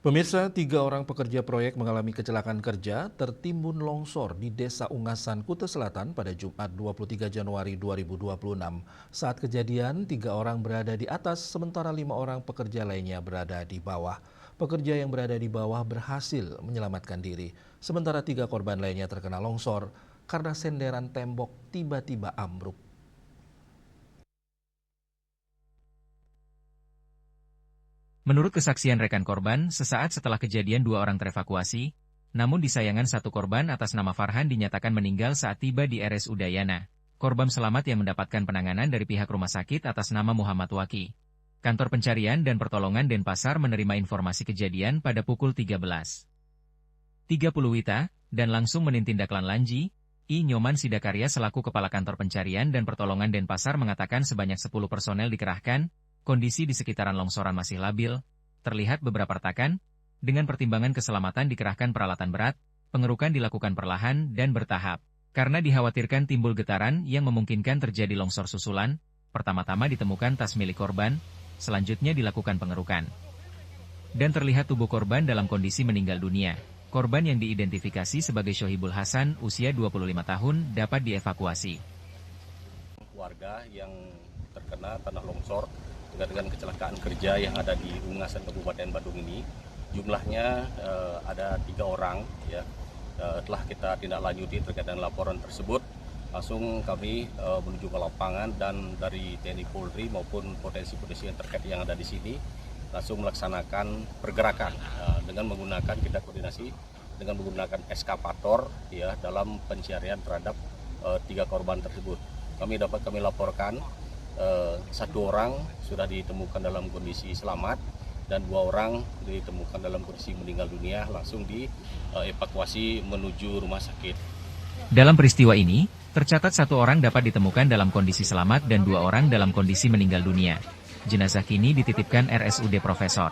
Pemirsa, 3 orang pekerja proyek mengalami kecelakaan kerja tertimbun longsor di Desa Ungasan, Kuta Selatan pada Jumat 23 Januari 2026. Saat kejadian, 3 orang berada di atas, sementara 5 orang pekerja lainnya berada di bawah. Pekerja yang berada di bawah berhasil menyelamatkan diri, sementara 3 korban lainnya terkena longsor karena senderan tembok tiba-tiba ambruk. Menurut kesaksian rekan korban, sesaat setelah kejadian 2 orang terevakuasi, namun disayangkan 1 korban atas nama Farhan dinyatakan meninggal saat tiba di RS Udayana. Korban selamat yang mendapatkan penanganan dari pihak rumah sakit atas nama Muhammad Waki. Kantor Pencarian dan Pertolongan Denpasar menerima informasi kejadian pada pukul 13.30 WITA, dan langsung menindaklanjuti Lanji, I. Nyoman Sidakarya selaku Kepala Kantor Pencarian dan Pertolongan Denpasar mengatakan sebanyak 10 personel dikerahkan. Kondisi di sekitaran longsoran masih labil, terlihat beberapa retakan, dengan pertimbangan keselamatan dikerahkan peralatan berat, pengerukan dilakukan perlahan dan bertahap. Karena dikhawatirkan timbul getaran yang memungkinkan terjadi longsor susulan, pertama-tama ditemukan tas milik korban, selanjutnya dilakukan pengerukan. Dan terlihat tubuh korban dalam kondisi meninggal dunia. Korban yang diidentifikasi sebagai Syohibul Hasan, usia 25 tahun, dapat dievakuasi. Warga yang terkena tanah longsor dengan kecelakaan kerja yang ada di Ungasan Kabupaten Badung ini, jumlahnya ada 3 orang ya. Telah kita tindak lanjuti terkait dengan laporan tersebut, langsung kami menuju ke lapangan, dan dari TNI Polri maupun potensi-potensi yang terkait yang ada di sini langsung melaksanakan pergerakan dengan menggunakan, kita koordinasi dengan menggunakan eskavator ya dalam pencarian terhadap 3 korban tersebut. Kami laporkan 1 orang sudah ditemukan dalam kondisi selamat dan 2 orang ditemukan dalam kondisi meninggal dunia, langsung dievakuasi menuju rumah sakit. Dalam peristiwa ini, tercatat 1 orang dapat ditemukan dalam kondisi selamat dan 2 orang dalam kondisi meninggal dunia. Jenazah kini dititipkan RSUD Profesor